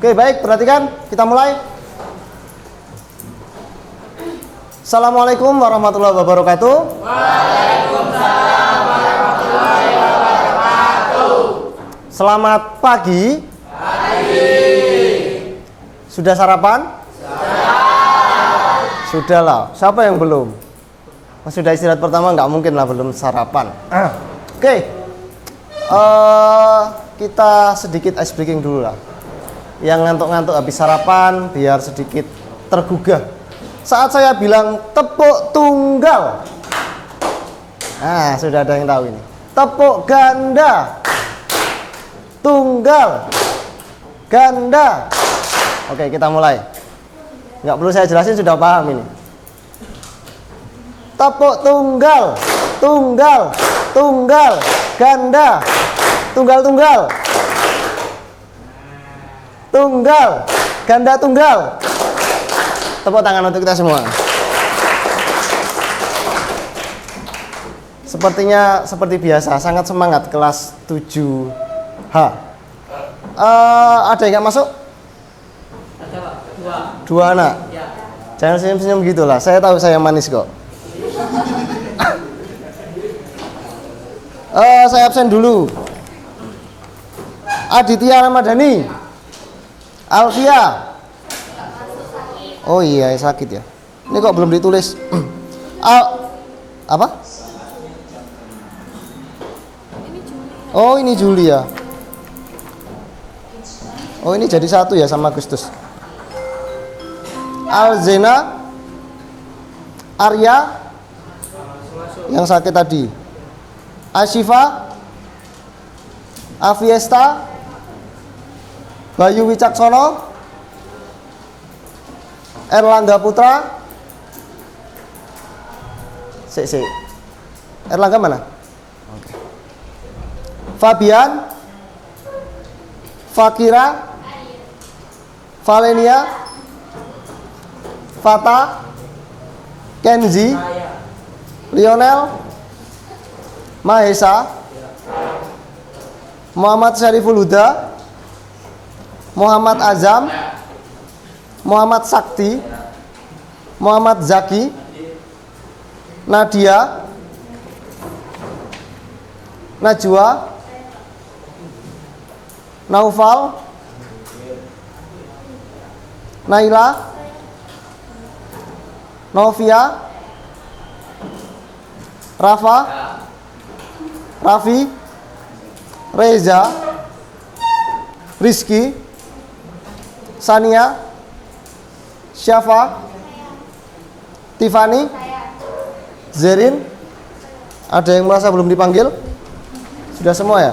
Oke, baik, perhatikan, kita mulai. Assalamualaikum warahmatullahi wabarakatuh. Waalaikumsalam warahmatullahi wabarakatuh. Selamat pagi. Sudah sarapan? Sudah lah. Siapa yang belum? Sudah istirahat pertama, nggak mungkin lah belum sarapan. Oke. Kita sedikit ice breaking dulu lah. Yang ngantuk-ngantuk habis sarapan biar sedikit tergugah. Saat saya bilang tepuk tunggal, nah sudah ada yang tahu ini. Tepuk ganda, tunggal, ganda. Oke, kita mulai. Nggak perlu saya jelasin, sudah paham ini. Tepuk tunggal, tunggal, tunggal, ganda, tunggal, tunggal. Tunggal, ganda tunggal. Tepuk tangan untuk kita semua. Sepertinya seperti biasa, sangat semangat kelas 7H. Ada yang nggak masuk? Ada Pak, Dua anak? Ya. Jangan senyum-senyum gitulah, saya tahu saya manis kok. Saya absen dulu. Aditya Ramadhani, Alfia. Oh iya, sakit ya. Ini kok belum ditulis? Apa? Oh, ini Julia. Oh, ini jadi satu ya sama Agustus. Alzena, Arya, yang sakit tadi. Ashifa, Afiesta, Bayu Wicaksono, Erlangga Putra. Erlangga mana? Oke. Fabian, Fakira, Valenia, Fata, Kenzi, Lionel, Mahesa, Muhammad Syariful Huda, Muhammad Azam, Muhammad Sakti, Muhammad Zaki, Nadia, Najwa, Naufal, Naila, Novia, Rafa, Raffi, Reza, Rizky, Sania, Syafa, Tiffany, Zerin. Ada yang merasa belum dipanggil? Sudah semua ya?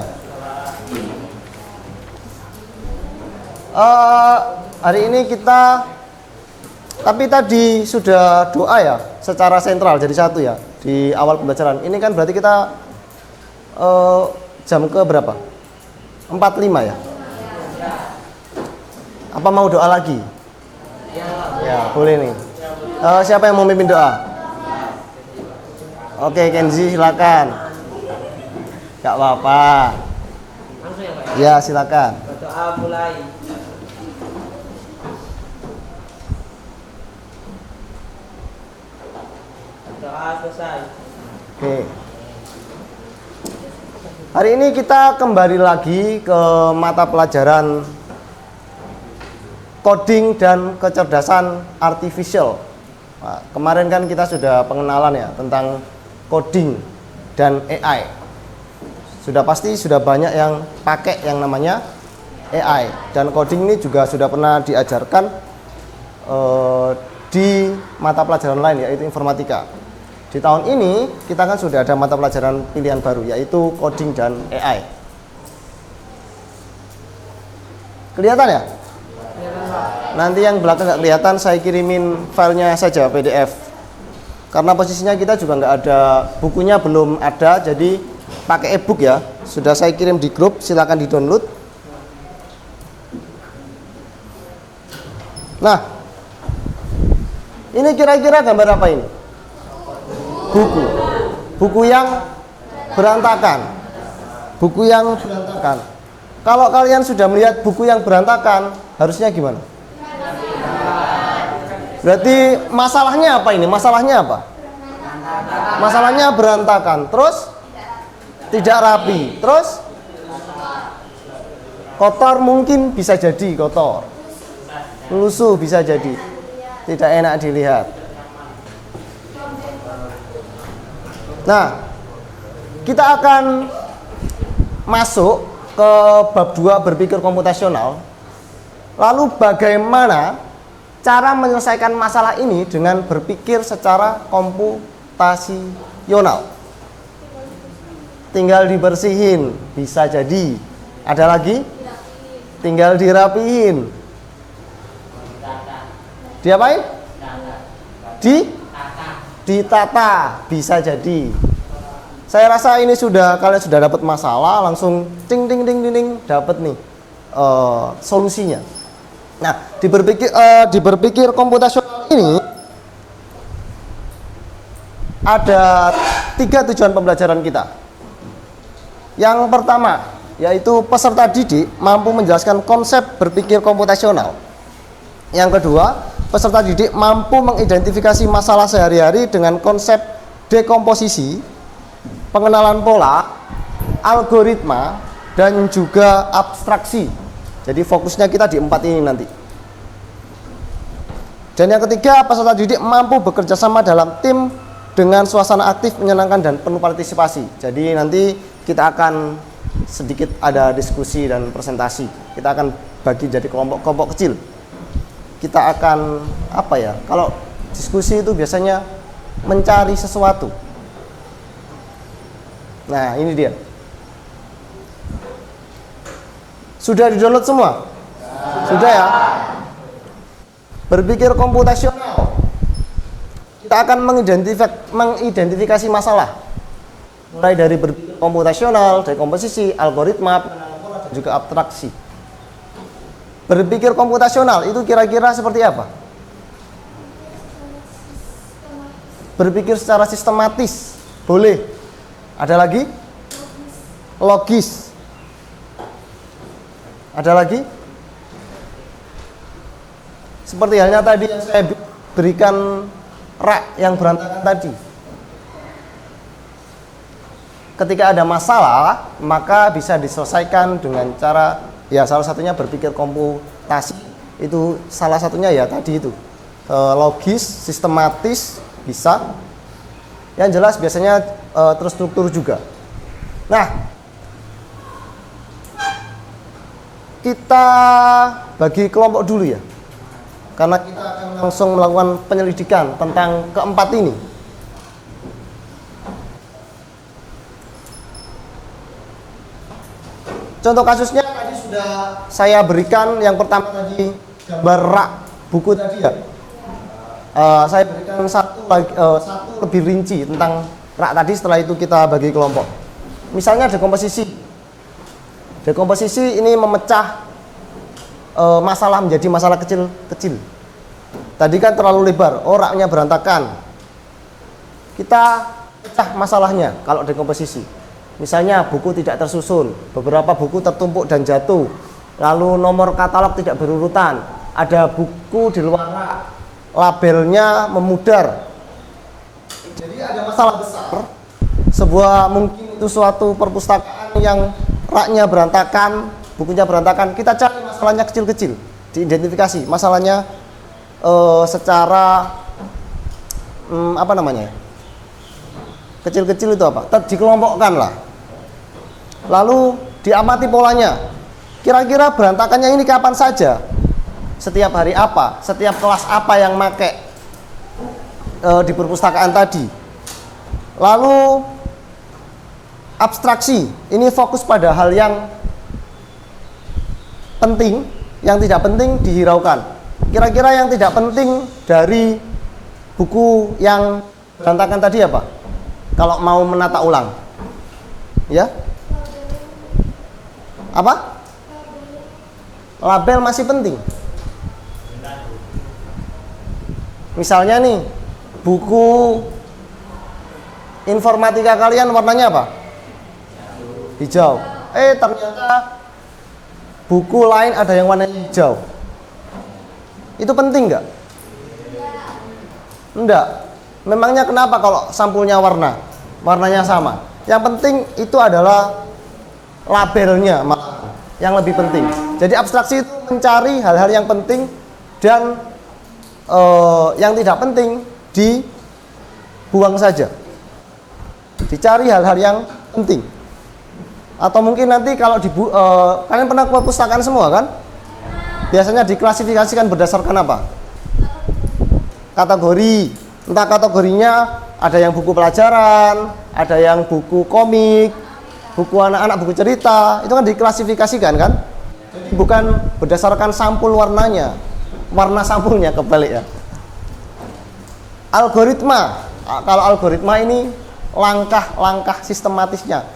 Hari ini kita, tapi tadi sudah doa ya, secara sentral jadi satu ya di awal pembelajaran. Ini kan berarti kita jam ke berapa? 45 ya? Apa mau doa lagi? Ya, boleh nih. Siapa yang mau memimpin doa? Oke, Kenzi silakan. Gak apa-apa. Langsung ya Pak? Ya, silakan. Berdoa mulai. Doa selesai. Oke. Hari ini kita kembali lagi ke mata pelajaran coding dan kecerdasan artificial. Nah, kemarin kan kita sudah pengenalan ya tentang coding dan AI. Sudah pasti sudah banyak yang pakai yang namanya AI, dan coding ini juga sudah pernah diajarkan di mata pelajaran lain yaitu informatika. Di tahun ini kita kan sudah ada mata pelajaran pilihan baru yaitu coding dan AI. Kelihatan ya? Nanti yang belakang nggak kelihatan, saya kirimin filenya saja PDF. Karena posisinya kita juga nggak ada, bukunya belum ada, jadi pakai e-book ya. Sudah saya kirim di grup, silakan di-download. Nah, ini kira-kira gambar apa ini? Buku. Buku yang berantakan. Buku yang berantakan. Kalau kalian sudah melihat buku yang berantakan, harusnya gimana? Berarti masalahnya apa ini? Masalahnya apa? Masalahnya berantakan, terus tidak rapi, terus kotor, mungkin bisa jadi kotor, lusuh bisa jadi, tidak enak dilihat. Nah, kita akan masuk ke bab 2 berpikir komputasional. Lalu bagaimana cara menyelesaikan masalah ini dengan berpikir secara komputasional? Tinggal dibersihin, bisa jadi. Ada lagi? Tinggal dirapihin. Diapain? Ditata, bisa jadi. Saya rasa ini kalian sudah dapat masalah, langsung ting ting ting ting, ting dapat nih solusinya. Nah, di berpikir komputasional ini ada 3 tujuan pembelajaran kita. Yang pertama, yaitu peserta didik mampu menjelaskan konsep berpikir komputasional. Yang kedua, peserta didik mampu mengidentifikasi masalah sehari-hari dengan konsep dekomposisi, pengenalan pola, algoritma, dan juga abstraksi. Jadi fokusnya kita di 4 ini nanti. Dan yang ketiga, peserta didik mampu bekerja sama dalam tim dengan suasana aktif, menyenangkan, dan penuh partisipasi. Jadi nanti kita akan sedikit ada diskusi dan presentasi. Kita akan bagi jadi kelompok-kelompok kecil. Kita akan kalau diskusi itu biasanya mencari sesuatu. Nah, ini dia. Sudah di-download semua? Sudah ya? Berpikir komputasional. Kita akan mengidentifikasi masalah. Mulai dari berpikir komputasional, dekomposisi, algoritma, dan juga abstraksi. Berpikir komputasional itu kira-kira seperti apa? Berpikir secara sistematis. Boleh. Ada lagi? Logis. Ada lagi? Seperti halnya tadi yang saya berikan rak yang berantakan tadi. Ketika ada masalah, maka bisa diselesaikan dengan cara, ya salah satunya berpikir komputasi. Itu salah satunya ya tadi itu. Logis, sistematis, bisa. Yang jelas biasanya terstruktur juga. Nah, kita bagi kelompok dulu ya. Karena kita akan langsung melakukan penyelidikan tentang keempat ini. Contoh kasusnya tadi sudah saya berikan. Yang pertama tadi gambar rak buku tadi ya. Saya berikan satu lebih rinci tentang rak tadi. Setelah itu kita bagi kelompok. Misalnya dekomposisi. Dekomposisi ini memecah masalah menjadi masalah kecil-kecil. Tadi kan terlalu lebar, raknya berantakan. Kita pecah masalahnya kalau dekomposisi. Misalnya buku tidak tersusun, beberapa buku tertumpuk dan jatuh, lalu nomor katalog tidak berurutan, ada buku di luar rak, labelnya memudar. Jadi ada masalah besar. Mungkin itu suatu perpustakaan yang raknya berantakan, bukunya berantakan. Kita cari masalahnya kecil-kecil, diidentifikasi masalahnya secara kecil-kecil itu apa? Dikelompokkan lah. Lalu diamati polanya. Kira-kira berantakannya ini kapan saja? Setiap hari apa? Setiap kelas apa yang make di perpustakaan tadi? Lalu abstraksi. Ini fokus pada hal yang penting, yang tidak penting dihiraukan. Kira-kira yang tidak penting dari buku yang berantakan tadi apa? Kalau mau menata ulang, ya? Apa? Label masih penting. Misalnya nih, buku informatika kalian warnanya apa? Hijau. Ternyata buku lain ada yang warna hijau. Itu penting nggak? Enggak. Memangnya kenapa kalau sampulnya warnanya sama? Yang penting itu adalah labelnya yang lebih penting. Jadi abstraksi itu mencari hal-hal yang penting dan yang tidak penting dibuang saja. Dicari hal-hal yang penting. Atau mungkin nanti kalau kalian pernah ke perpustakaan semua kan? Biasanya diklasifikasikan berdasarkan apa? Kategori. Entah kategorinya ada yang buku pelajaran, ada yang buku komik, buku anak-anak, buku cerita. Itu kan diklasifikasikan kan? Bukan berdasarkan sampul warnanya. Warna sampulnya kebalik ya. Algoritma. Kalau algoritma ini langkah-langkah sistematisnya.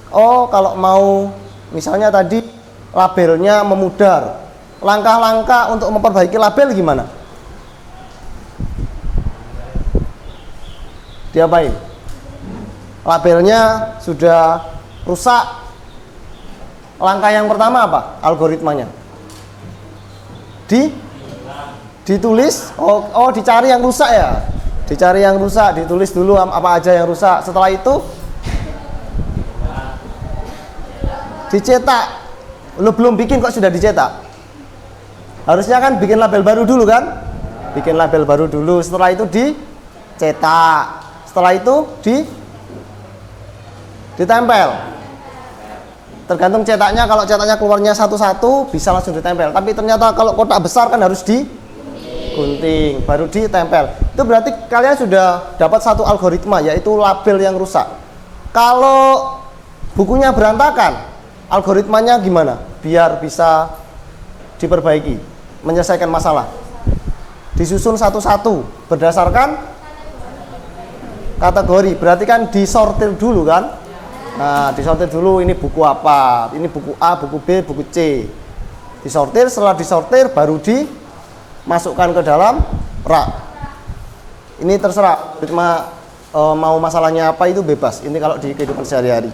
Oh, kalau mau misalnya tadi labelnya memudar. Langkah-langkah untuk memperbaiki label gimana? Diapain? Labelnya sudah rusak. Langkah yang pertama apa? Algoritmanya. Ditulis. Oh, dicari yang rusak ya. Dicari yang rusak, ditulis dulu apa aja yang rusak. Setelah itu dicetak. Lu belum bikin kok sudah dicetak? Harusnya kan bikin label baru dulu kan? Bikin label baru dulu, setelah itu dicetak. Setelah itu ditempel. Tergantung cetaknya, kalau cetaknya keluarnya satu-satu bisa langsung ditempel. Tapi ternyata kalau kotak besar kan harus digunting, baru ditempel. Itu berarti kalian sudah dapat satu algoritma, yaitu label yang rusak. Kalau bukunya berantakan, algoritmanya gimana? Biar bisa diperbaiki, menyelesaikan masalah. Disusun satu-satu berdasarkan kategori. Berarti kan disortir dulu kan? Nah, disortir dulu ini buku apa? Ini buku A, buku B, buku C. Disortir, setelah disortir baru dimasukkan ke dalam rak. Ini terserah mau masalahnya apa itu bebas. Ini kalau di kehidupan sehari-hari.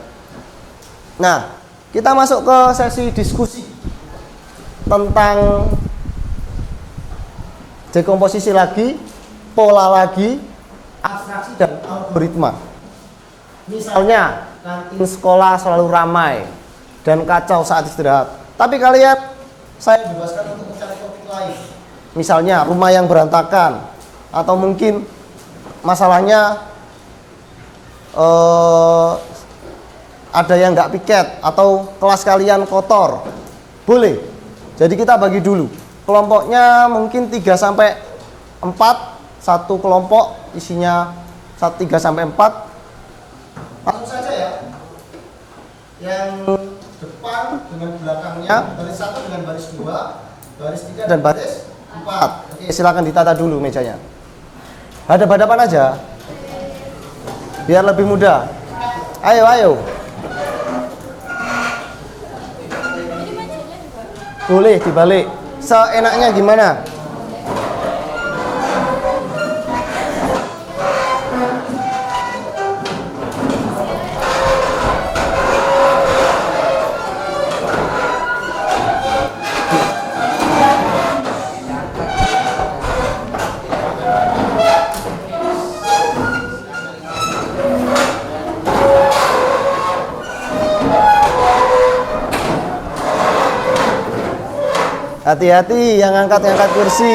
Nah, kita masuk ke sesi diskusi tentang dekomposisi lagi, pola lagi, abstraksi dan algoritma. Misalnya, kantin sekolah selalu ramai dan kacau saat istirahat. Tapi kalian, saya bebaskan untuk mencari topik lain. Misalnya, rumah yang berantakan, atau mungkin masalahnya ada yang nggak piket, atau kelas kalian kotor. Boleh. Jadi kita bagi dulu. Kelompoknya mungkin 3 sampai 4, satu kelompok isinya 3 sampai 4. Langsung saja ya. Yang depan dengan belakangnya, baris 1 dengan baris 2, baris 3 dan baris 4. Oke, silakan ditata dulu mejanya. Hadap-hadapan aja. Biar lebih mudah. Ayo. Boleh dibalik. Seenaknya gimana? Hati-hati yang angkat kursi.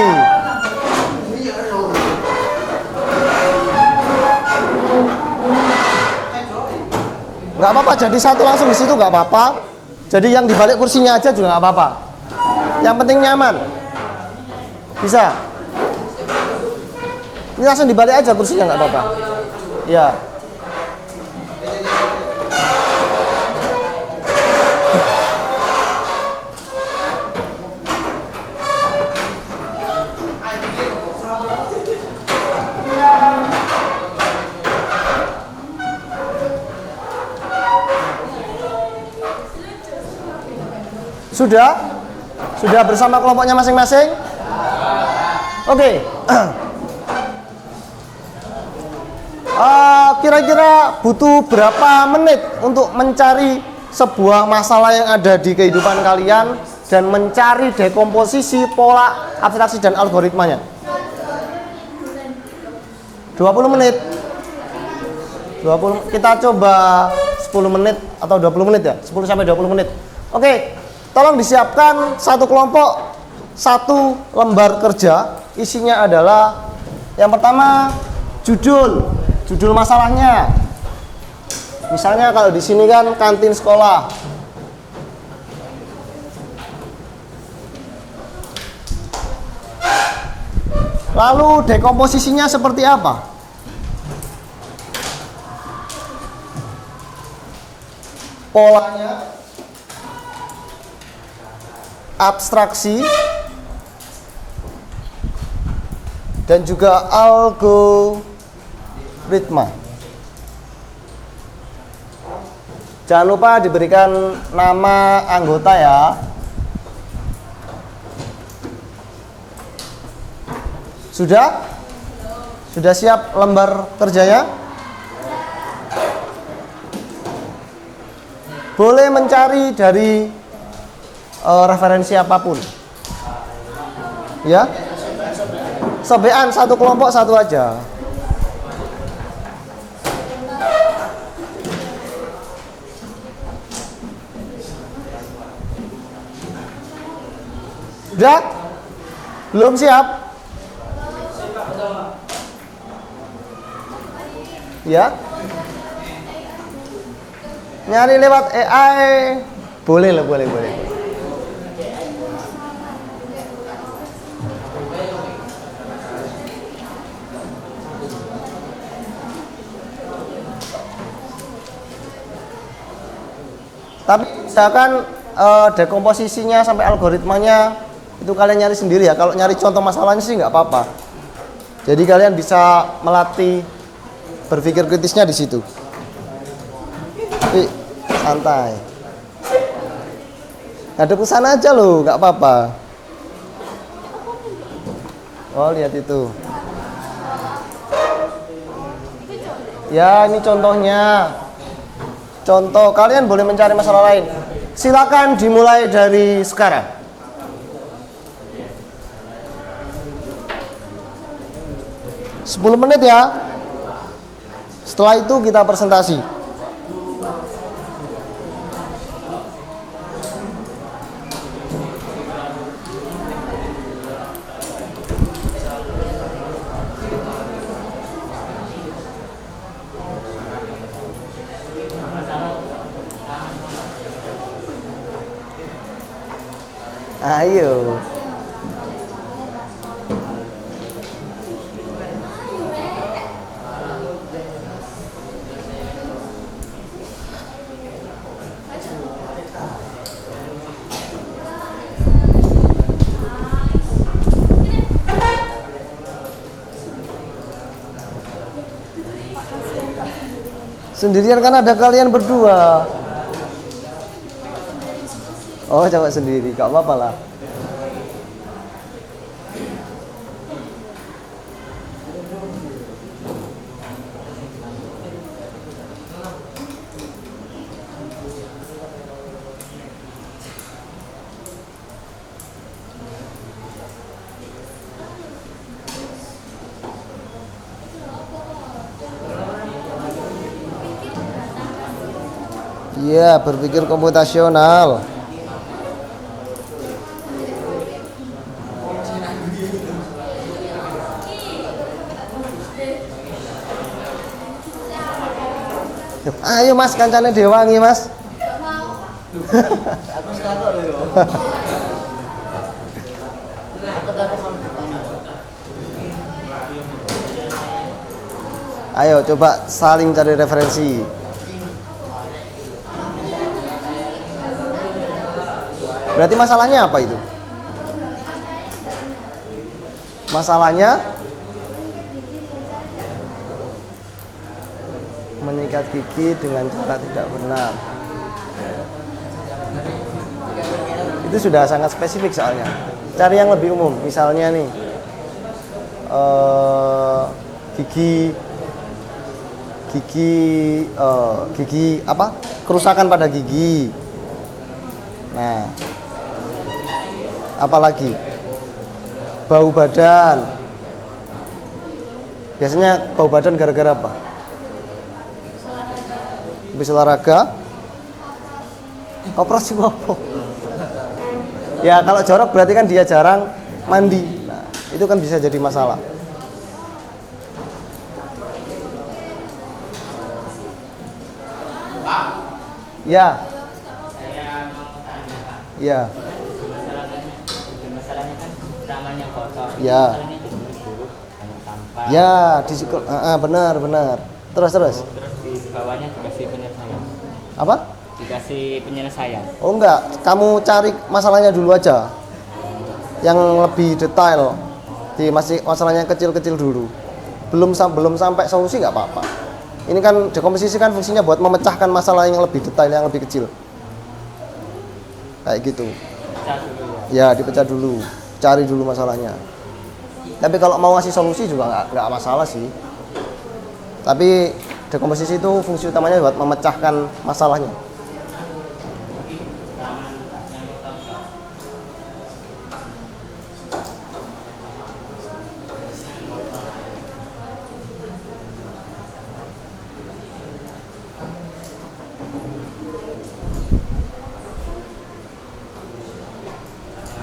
Nggak apa-apa, jadi satu langsung di situ nggak apa-apa. Jadi yang dibalik kursinya aja juga nggak apa-apa. Yang penting nyaman. Bisa. Ini langsung dibalik aja kursinya nggak apa-apa. Ya. Sudah bersama kelompoknya masing-masing? Oke. Kira-kira butuh berapa menit untuk mencari sebuah masalah yang ada di kehidupan kalian dan mencari dekomposisi, pola, abstraksi dan algoritmanya. 20 menit. 20, kita coba 10 menit atau 20 menit ya, 10 sampai 20 menit. Oke, tolong disiapkan satu kelompok, satu lembar kerja. Isinya adalah yang pertama judul masalahnya. Misalnya kalau di sini kan kantin sekolah. Lalu dekomposisinya seperti apa? Polanya, abstraksi, dan juga algoritma. Jangan lupa diberikan nama anggota ya. Sudah? Sudah siap lembar kerjanya? Boleh mencari dari referensi apapun. Ya? Sobean satu kelompok satu aja. Sudah? Belum siap? Ya? Nyari lewat AI boleh lah, boleh. Tapi misalkan dekomposisinya sampai algoritmanya itu kalian nyari sendiri ya. Kalau nyari contoh masalahnya sih nggak apa-apa. Jadi kalian bisa melatih berpikir kritisnya di situ. Tapi santai. Ngadep ke sana aja loh, nggak apa-apa. Oh, lihat itu. Ya, ini contohnya. Contoh, kalian boleh mencari masalah lain. Silakan dimulai dari sekarang. Sepuluh menit ya. Setelah itu kita presentasi. Ayo. Sendirian kan ada kalian berdua. Oh, coba sendiri, gak apa-apa lah. Iya, berpikir komputasional. Ayo mas, kancane Dewangi mas. Ayo coba saling cari referensi. Berarti masalahnya apa itu? Masalahnya menyikat gigi dengan cara tidak benar. Itu sudah sangat spesifik soalnya. Cari yang lebih umum. Misalnya nih gigi apa? Kerusakan pada gigi. Nah, Apalagi bau badan. Biasanya bau badan gara-gara apa? Habis olahraga. Operasi apa? Ya kalau jorok berarti kan dia jarang mandi. Nah, itu kan bisa jadi masalah. Ya. Ya. Masalahnya kan tamannya kotor. Ya. Masalahnya itu buruk, banyak sampah. Ya, benar. Terus. Terus di bawahnya dikasih penyelesaian. Apa? Dikasih penyelesaian. Oh enggak, kamu cari masalahnya dulu aja. Yang lebih detail. Masih masalahnya kecil-kecil dulu. Belum sampai solusi nggak apa-apa. Ini kan dekomposisi kan fungsinya buat memecahkan masalah yang lebih detail, yang lebih kecil. Kayak gitu. Pecah dulu Ya, ya. dipecah dulu. Cari dulu masalahnya. Tapi kalau mau ngasih solusi juga nggak masalah sih. Tapi dekomposisi itu fungsi utamanya buat memecahkan masalahnya.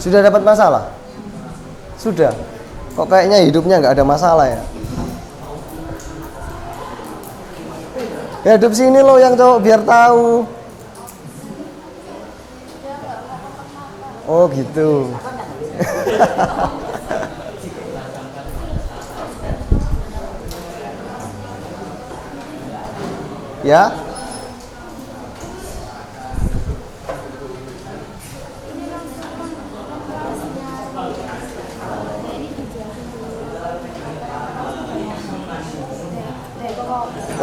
Sudah dapat masalah? Sudah. Kok kayaknya hidupnya nggak ada masalah ya? Ya hidup sini loh yang cowok biar tahu. Oh gitu. Ya.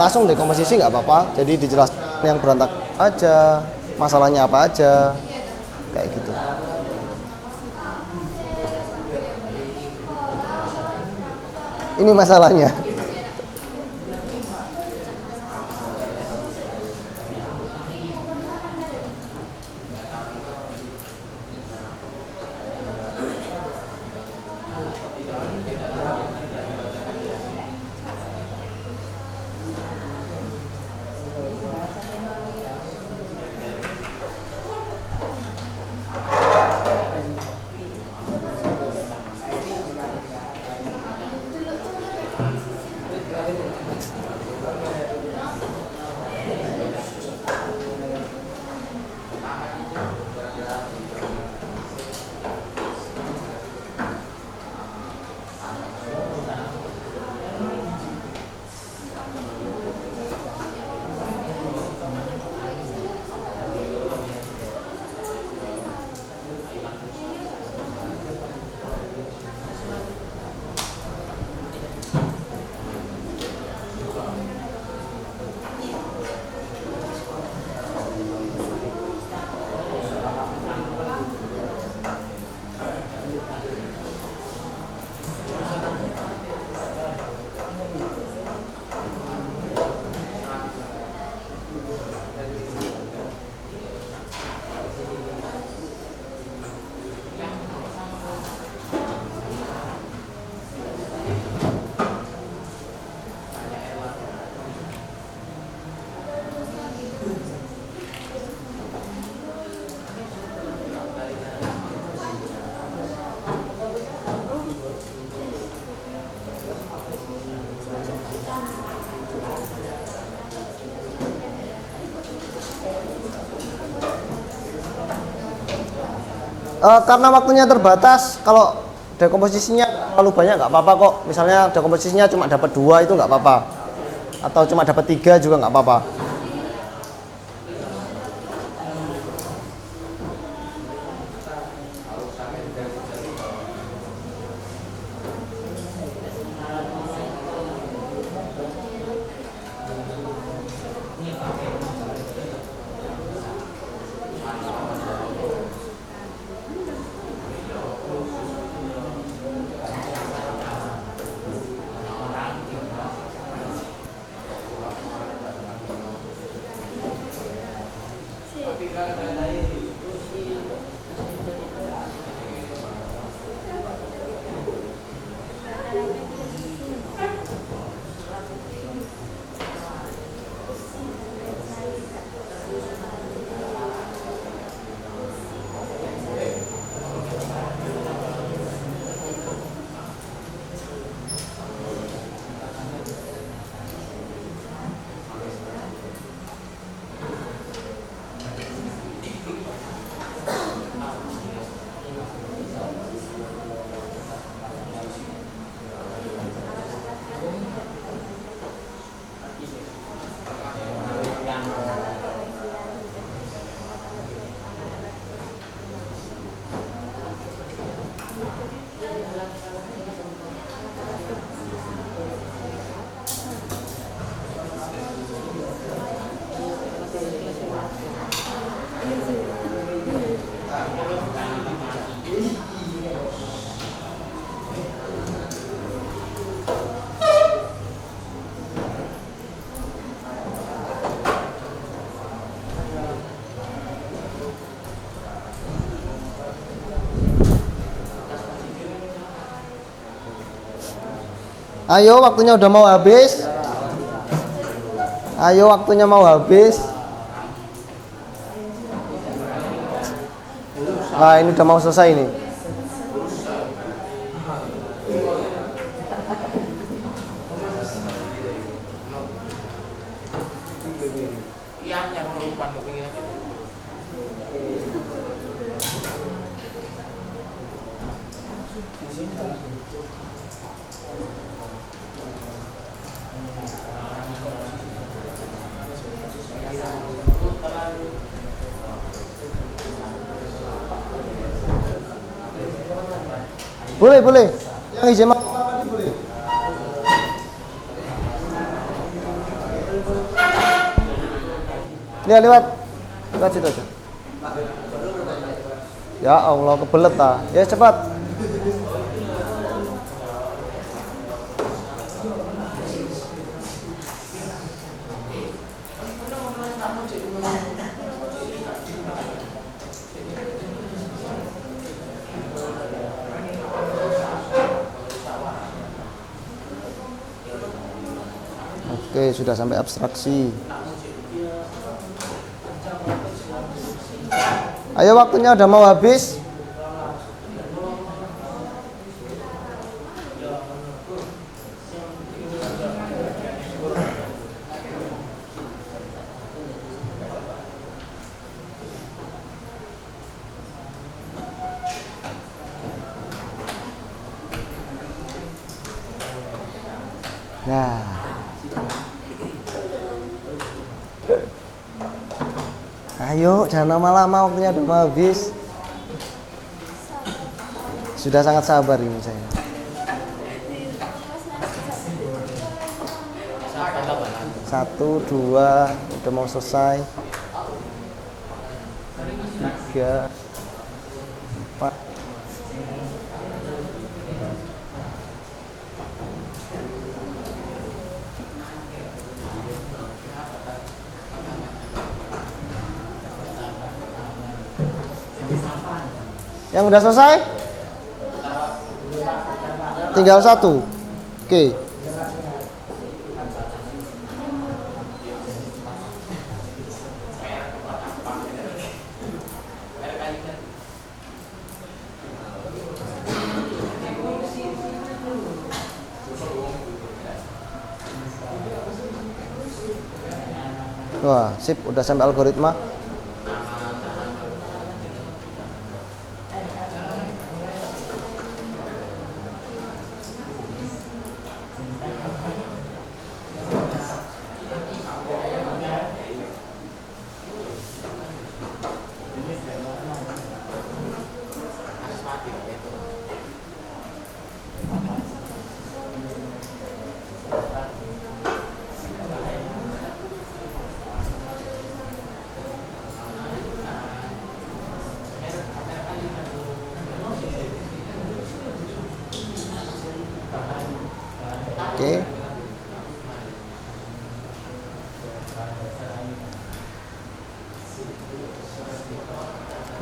Langsung dekomposisi nggak apa-apa, jadi dijelaskan yang berantak aja, masalahnya apa aja, kayak gitu. Ini masalahnya. Karena waktunya terbatas, kalau dekomposisinya terlalu banyak nggak apa-apa kok. Misalnya dekomposisinya cuma dapat 2 itu nggak apa-apa, atau cuma dapat 3 juga nggak apa-apa. Ayo, waktunya udah mau habis. Ayo, waktunya mau habis. Nah, ini udah mau selesai nih. Boleh, boleh. Yang izin boleh. Lihat lewat situ aja. Ya Allah, kebelet ta. Ya cepat. Oke, sudah sampai abstraksi. Ayo, waktunya udah mau habis. Nah, ayo, jangan lama-lama, waktunya udah mau habis. Sudah sangat sabar ini saya. Satu, dua, udah mau selesai. Tiga, empat. Yang udah selesai? Tinggal satu. Oke. Wah, sip, udah sampai algoritma. Oke.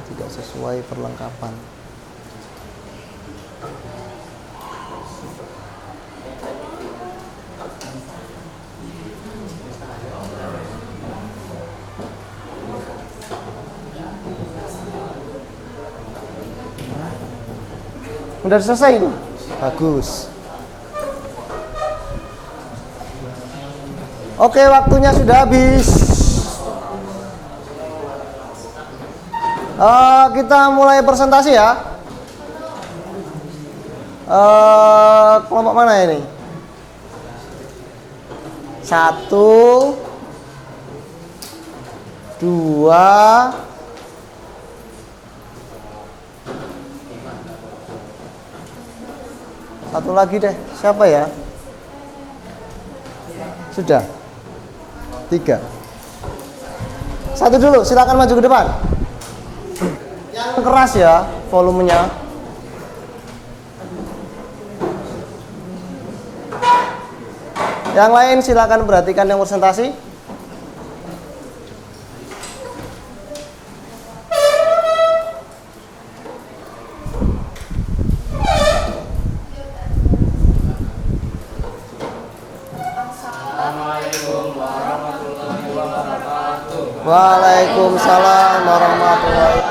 Tidak sesuai perlengkapan. Udah selesai itu. Bagus. Oke, waktunya sudah habis. Kita mulai presentasi ya. Kelompok mana ini? 1, 2, 1 lagi deh. Siapa ya? Sudah. 3. 1 dulu, silakan maju ke depan. Yang keras ya, volumenya. Yang lain silakan perhatikan yang presentasi. Waalaikumsalam warahmatullahi.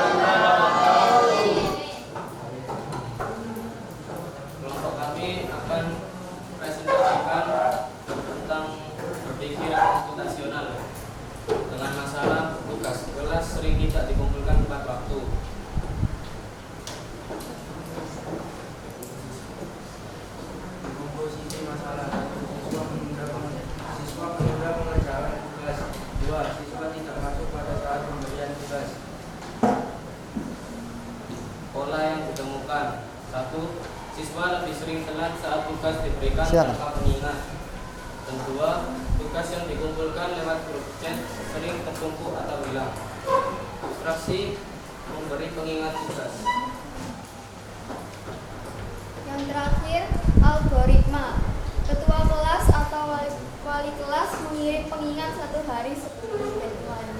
Kelompok kami akan presentasikan tentang berpikiran komputasional dengan masalah tugas kelas sering tidak dikumpulkan tepat waktu. Komposisi masalah: siswa menunda pengerjaan tugas. 2. Siswa tidak masuk pada saat pemberian tugas. Pola yang ditemukan: 1. Siswa lebih sering telat saat tugas diberikan Silakan. tanpa pengingat. Dan 2. Tugas yang dikumpulkan lewat grup chat sering tertumpuk atau hilang. Instruksi memberi pengingat tugas. Yang terakhir, algoritma. Ketua kelas atau wali kelas mengirim pengingat 1 hari sebelum deadline.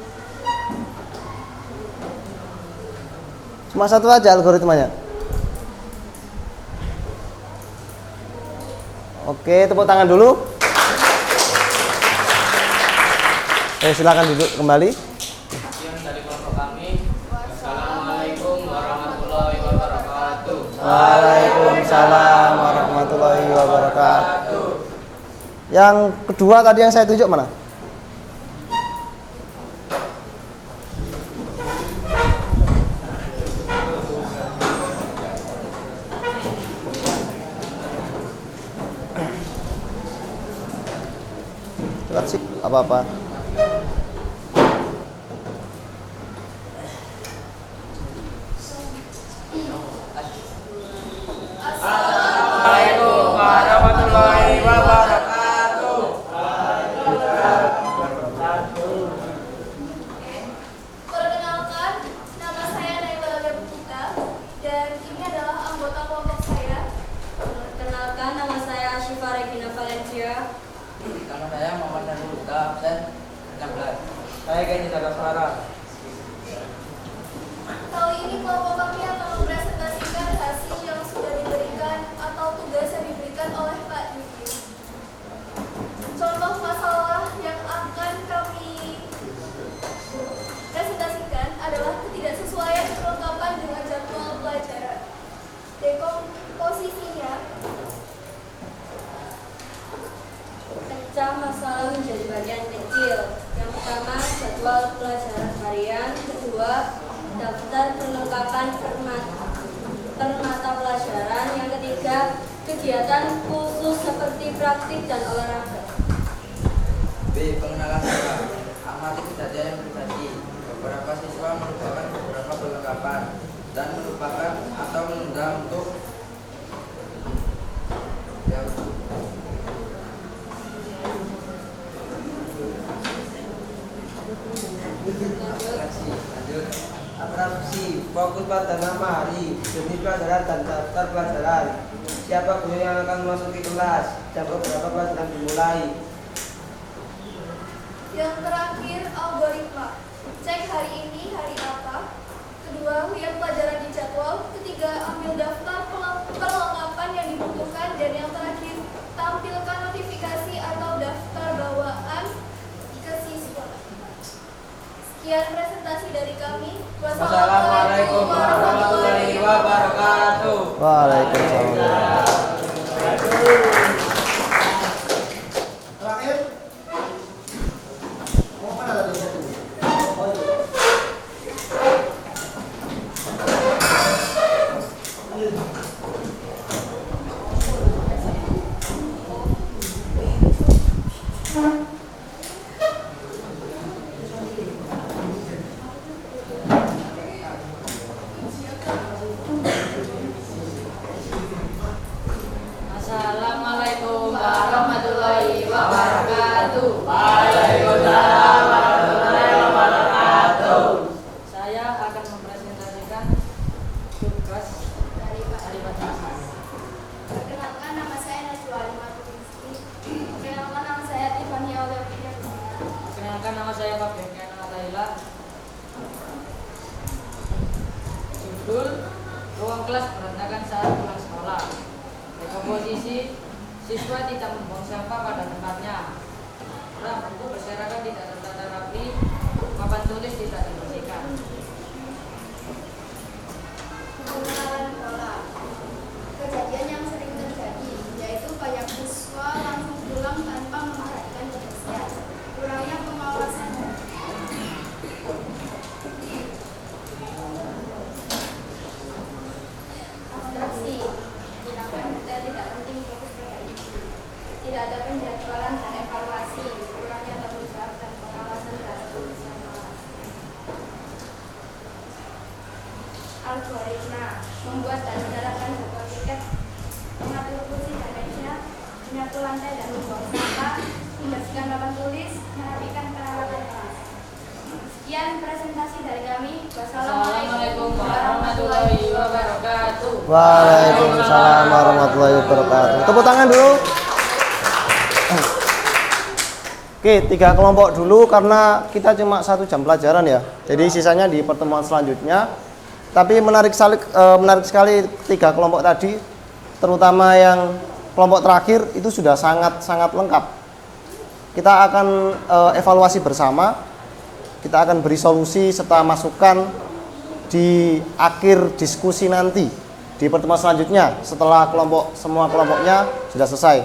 Cuma satu aja algoritmanya. Oke, tepuk tangan dulu. Silakan duduk kembali. Sekian dari kelompok kami. Wassalamualaikum warahmatullahi wabarakatuh. Waalaikumsalam warahmatullahi wabarakatuh. Yang kedua tadi yang saya tunjuk mana? Cepat sih, apa-apa. Assalamualaikum warahmatullahi wabarakatuh. Perkenalkan, nama saya Naila Lebuta dan ini adalah anggota kelompok saya. Perkenalkan, nama saya Syifa Regina Valencia. Nama saya Muhammad Nazrul Huda, absen 16. Saya Kenny Sagaswara. Kali ini kelompok kami akan mempresentasikan hasil yang sudah diberikan atau tugas yang diberikan oleh Pak Diki. Contoh masalah yang akan kami presentasikan adalah ketidaksesuaian perlengkapan dengan jadwal pelajaran. Dekomposisinya, Pecah masalah menjadi bagian kecil. Yang pertama, jadwal pelajaran harian. Kedua, daftar perlengkapan per mata pelajaran. Yang ketiga, kegiatan khusus seperti praktik dan olahraga. B. Pengenalan siswa. Amati kejadian pribadi. Beberapa siswa melupakan beberapa perlengkapan dan melupakan atau menunda untuk atraksi. Fokus pada nama hari, jenis pelajaran dan daftar pelajaran. Siapa guru yang akan memasuki kelas, jam berapa pelajaran dimulai. yang terakhir algoritma. Cek hari ini hari apa. Kedua, lihat pelajaran di jadwal. Ketiga, ambil daftar perlengkapan yang dibutuhkan. Dan yang terakhir, tampilkan notifikasi atau daftar bawaan ke siswa. Sekian presentasi dari kami. Wassalamualaikum warahmatullahi wabarakatuh. Waalaikumsalam. Terakhir, mau mana tadi? Oh, itu. Assalamualaikum warahmatullahi wabarakatuh. Saya akan mempresentasikan tugas dari Pak. Perkenalkan, nama saya Najwa Alimatul. Perkenalkan, nama saya Tiffany Olivia. Perkenalkan, nama saya Pak Bengken Ataila. Judul: ruang kelas berantakan saat pulang sekolah. Dekomposisi: siswa tidak membuang sampah pada tempatnya. Rak buku berserakan tidak tertata rapi. papan tulis tidak dibersihkan. Pengenalan pola. Kejadian yang sering terjadi yaitu banyak siswa langsung pulang tanpa memperhatikan kebersihan. Kurangnya pengawasan. Abstraksi. Tindakan detail tidak penting fokus pada isi. Tidak ada penjadwalan dan evaluasi. Kurangnya tanggung jawab dan pengawasan terhadap kebersihan kelas. Algoritma membuat dan menerapkan jadwal tiket, mengatur kursi dan meja, menyapu lantai dan membuang sampah, membersihkan papan tulis, merapikan peralatan kelas. Sekian presentasi dari kami. Wassalamualaikum warahmatullahi wabarakatuh. Waalaikumsalam warahmatullahi wabarakatuh. Tepuk tangan dulu. Oke, 3 kelompok dulu karena kita cuma 1 jam pelajaran ya. Jadi sisanya di pertemuan selanjutnya. Tapi menarik sekali 3 kelompok tadi, terutama yang kelompok terakhir itu sudah sangat lengkap. Kita akan evaluasi bersama, kita akan beri solusi serta masukan di akhir diskusi nanti di pertemuan selanjutnya setelah semua kelompoknya sudah selesai.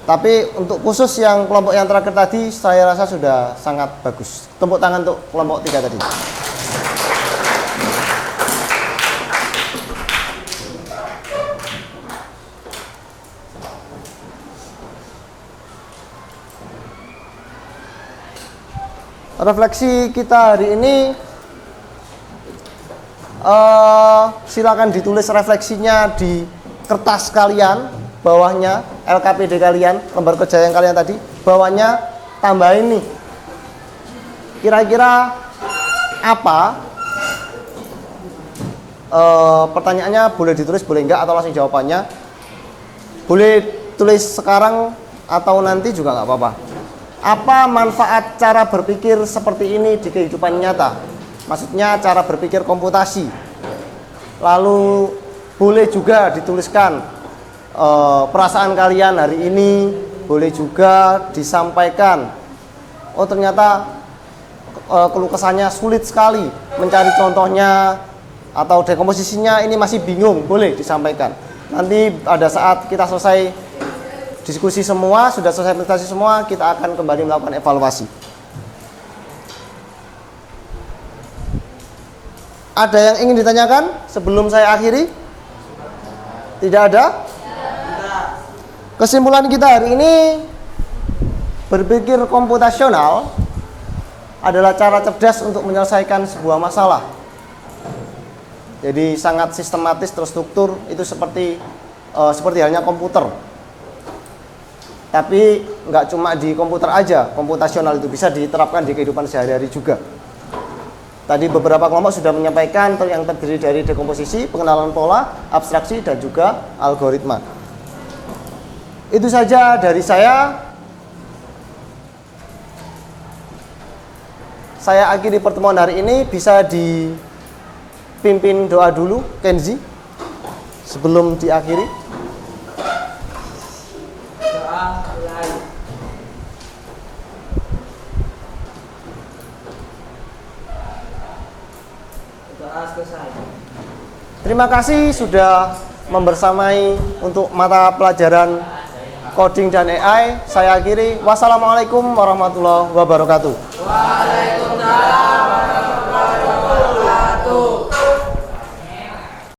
Tapi untuk khusus yang kelompok yang terakhir tadi saya rasa sudah sangat bagus. Tepuk tangan untuk kelompok 3 tadi. Refleksi kita hari ini, silakan ditulis refleksinya di kertas kalian, bawahnya LKPD kalian, lembar kerja yang kalian tadi, bawahnya tambahin nih. Kira-kira apa? Pertanyaannya boleh ditulis, boleh enggak, atau langsung jawabannya. Boleh tulis sekarang atau nanti juga nggak apa-apa. Apa manfaat cara berpikir seperti ini di kehidupan nyata? Maksudnya cara berpikir komputasi. Lalu boleh juga dituliskan perasaan kalian hari ini, boleh juga disampaikan. Oh ternyata keluh kesahnya sulit sekali mencari contohnya atau dekomposisinya ini masih bingung, boleh disampaikan. Nanti ada saat kita selesai diskusi semua, sudah selesai presentasi semua, kita akan kembali melakukan evaluasi. Ada yang ingin ditanyakan sebelum saya akhiri? Tidak ada? Kesimpulan kita hari ini, berpikir komputasional adalah cara cerdas untuk menyelesaikan sebuah masalah. Jadi sangat sistematis, terstruktur, itu seperti halnya komputer. Tapi nggak cuma di komputer aja, komputasional itu bisa diterapkan di kehidupan sehari-hari juga. Tadi beberapa kelompok sudah menyampaikan yang terdiri dari dekomposisi, pengenalan pola, abstraksi, dan juga algoritma. Itu saja dari saya. Saya akhiri pertemuan hari ini, bisa dipimpin doa dulu, Kenzi, sebelum diakhiri. Terima kasih sudah membersamai untuk mata pelajaran coding dan AI. Saya akhiri. Wassalamualaikum warahmatullahi wabarakatuh. Waalaikumsalam.